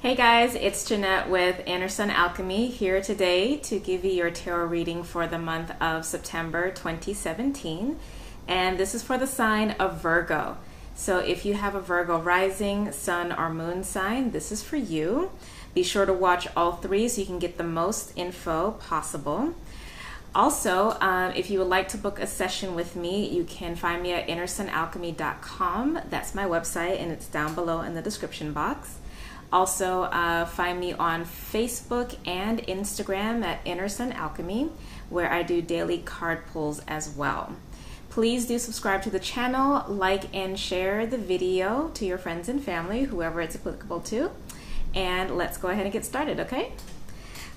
Hey guys, it's Jynnette with Alchemy here today to give you your tarot reading for the month of September 2017. And this is for the sign of Virgo. So if you have a Virgo rising, sun, or moon sign, this is for you. Be sure to watch all three so you can get the most info possible. Also, if you would like to book a session with me, you can find me at innersunalchemy.com. That's my website, and it's down below in the description box. Also, find me on Facebook and Instagram at Alchemy, where I do daily card pulls as well. Please do subscribe to the channel, like and share the video to your friends and family, whoever it's applicable to. And let's go ahead and get started, okay?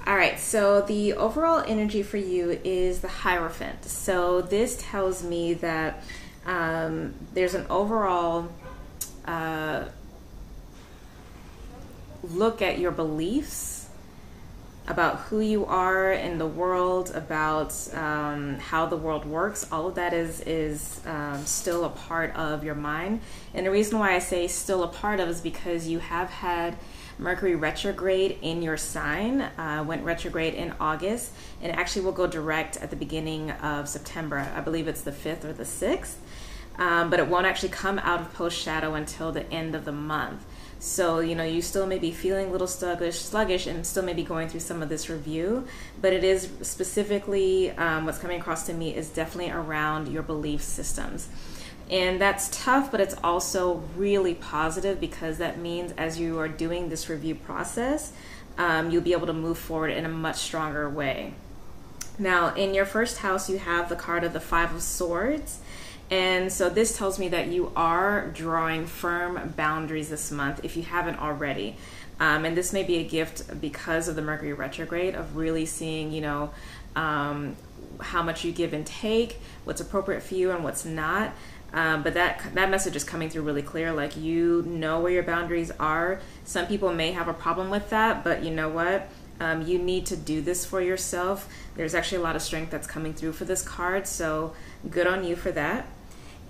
All right, so the overall energy for you is the Hierophant. So this tells me that there's an overall look at your beliefs about who you are in the world, about how the world works. All of that is still a part of your mind. And the reason why I say still a part of is because you have had Mercury retrograde in your sign, went retrograde in August, and it actually will go direct at the beginning of September. I believe it's the 5th or the 6th, but it won't actually come out of post shadow until the end of the month. So, you know, you still may be feeling a little sluggish and still may be going through some of this review, but it is specifically, what's coming across to me is definitely around your belief systems. And that's tough, but it's also really positive because that means as you are doing this review process, you'll be able to move forward in a much stronger way. Now, in your first house, you have the card of the Five of Swords. And so this tells me that you are drawing firm boundaries this month if you haven't already. And this may be a gift because of the Mercury retrograde of really seeing, you know, how much you give and take, what's appropriate for you and what's not. But that message is coming through really clear, like you know where your boundaries are. Some people may have a problem with that, but you know what? You need to do this for yourself. There's actually a lot of strength that's coming through for this card, so good on you for that.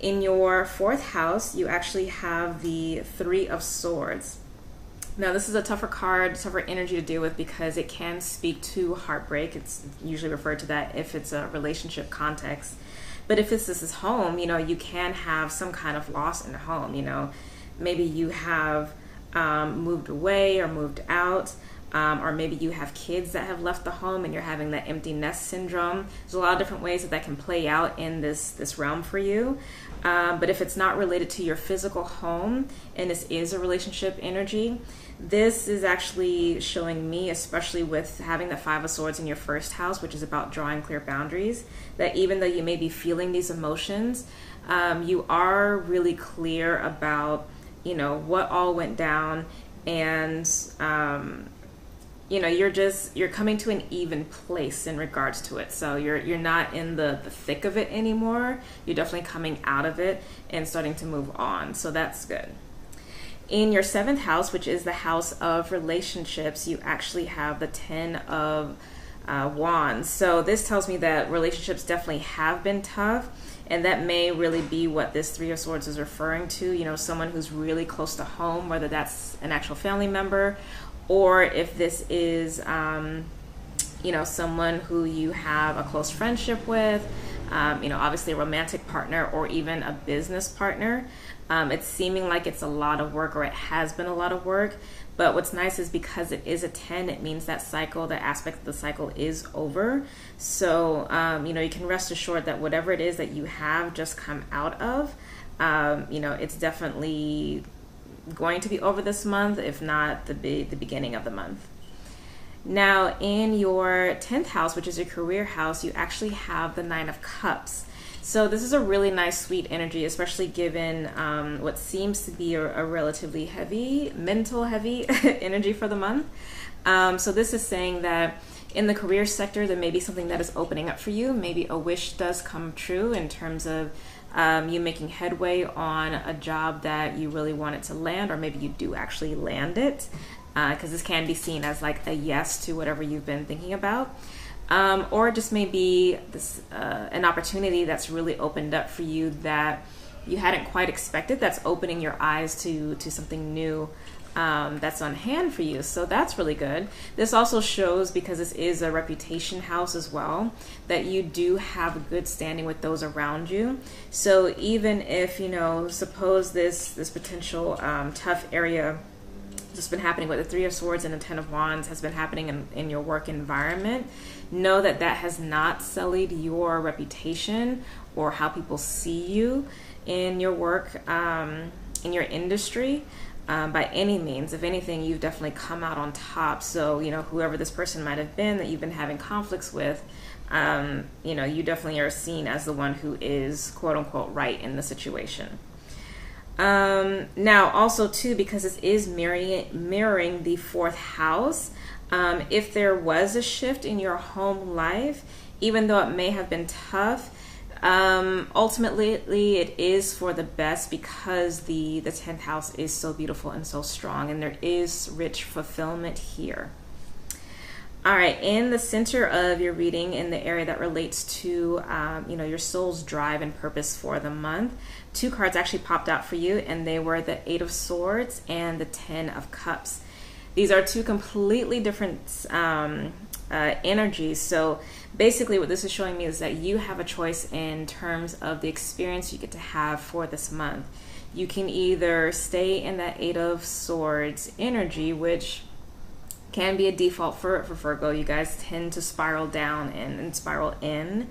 In your fourth house, you actually have the Three of Swords. Now, this is a tougher card, tougher energy to deal with because it can speak to heartbreak. It's usually referred to that if it's a relationship context. But if this is home, you know, you can have some kind of loss in the home. You know, maybe you have moved away or moved out. Or maybe you have kids that have left the home and you're having that empty nest syndrome. There's a lot of different ways that can play out in this realm for you. But if it's not related to your physical home and this is a relationship energy, this is actually showing me, especially with having the Five of Swords in your first house, which is about drawing clear boundaries, that even though you may be feeling these emotions, you are really clear about, you know, what all went down and you know, you're coming to an even place in regards to it. So you're not in the thick of it anymore. You're definitely coming out of it and starting to move on. So that's good. In your seventh house, which is the house of relationships, you actually have the Ten of Wands. So this tells me that relationships definitely have been tough. And that may really be what this Three of Swords is referring to. You know, someone who's really close to home, whether that's an actual family member or if this is, you know, someone who you have a close friendship with, you know, obviously a romantic partner or even a business partner. It's seeming like it's a lot of work, or it has been a lot of work. But what's nice is because it is a 10, it means that cycle, that aspect of the cycle is over. So, you know, you can rest assured that whatever it is that you have just come out of, you know, it's definitely going to be over this month, if not the beginning of the month. Now, in your 10th house, which is your career house, you actually have the Nine of Cups. So this is a really nice, sweet energy, especially given what seems to be a relatively heavy, mental heavy energy for the month. So this is saying that in the career sector, there may be something that is opening up for you. Maybe a wish does come true in terms of you making headway on a job that you really wanted to land, or maybe you do actually land it, because this can be seen as like a yes to whatever you've been thinking about. Or just maybe this an opportunity that's really opened up for you that you hadn't quite expected, that's opening your eyes to something new that's on hand for you. So that's really good. This also shows, because this is a reputation house as well, that you do have a good standing with those around you. So even if, you know, suppose this potential tough area that's been happening with the Three of Swords and the Ten of Wands has been happening in your work environment, know that that has not sullied your reputation or how people see you in your work, in your industry. By any means. If anything, you've definitely come out on top. So, you know, whoever this person might have been that you've been having conflicts with, you know, you definitely are seen as the one who is quote unquote right in the situation. Now also too, because this is mirroring the fourth house, if there was a shift in your home life, even though it may have been tough, ultimately it is for the best, because the 10th house is so beautiful and so strong, and there is rich fulfillment here. All right, in the center of your reading, in the area that relates to you know, your soul's drive and purpose for the month, two cards actually popped out for you, and they were the Eight of Swords and the Ten of Cups. These are two completely different energies. So basically what this is showing me is that you have a choice in terms of the experience you get to have for this month. You can either stay in that Eight of Swords energy, which can be a default for Virgo. You guys tend to spiral down and spiral in,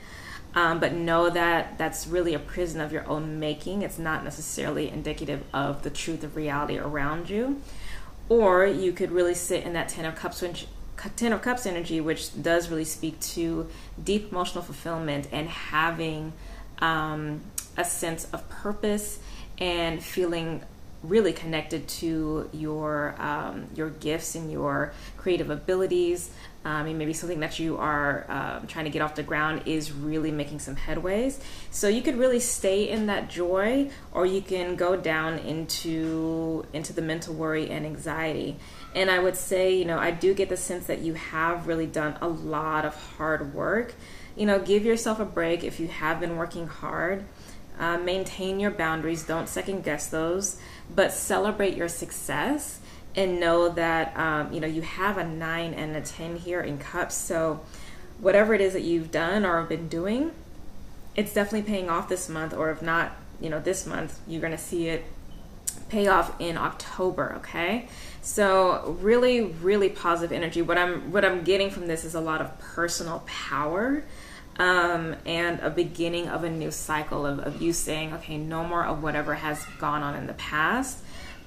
but know that that's really a prison of your own making. It's not necessarily indicative of the truth of reality around you. Or you could really sit in that Ten of Cups energy, which does really speak to deep emotional fulfillment and having a sense of purpose and feeling really connected to your gifts and your creative abilities. And maybe something that you are trying to get off the ground is really making some headways. So you could really stay in that joy, or you can go down into the mental worry and anxiety. And I would say, you know, I do get the sense that you have really done a lot of hard work. You know, give yourself a break if you have been working hard. Maintain your boundaries. Don't second guess those, but celebrate your success and know that, you know, you have a 9 and a 10 here in Cups. So whatever it is that you've done or been doing, it's definitely paying off this month, or if not, you know, this month, you're going to see it pay off in October. Okay. So really, really positive energy. What I'm getting from this is a lot of personal power, and a beginning of a new cycle of you saying, okay, no more of whatever has gone on in the past.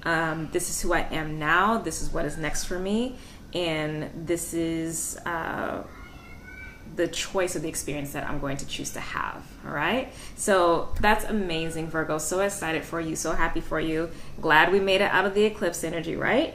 This is who I am now. This is what is next for me. And this is the choice of the experience that I'm going to choose to have. All right. So that's amazing, Virgo. So excited for you. So happy for you. Glad we made it out of the eclipse energy, right?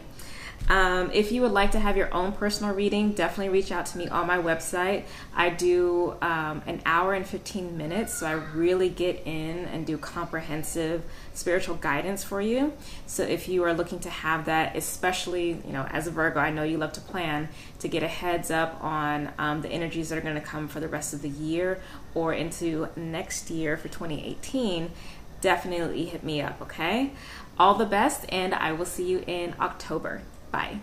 If you would like to have your own personal reading, definitely reach out to me on my website. I do an hour and 15 minutes, so I really get in and do comprehensive spiritual guidance for you. So if you are looking to have that, especially, you know, as a Virgo, I know you love to plan, to get a heads up on the energies that are going to come for the rest of the year or into next year for 2018, definitely hit me up, okay? All the best, and I will see you in October. Bye.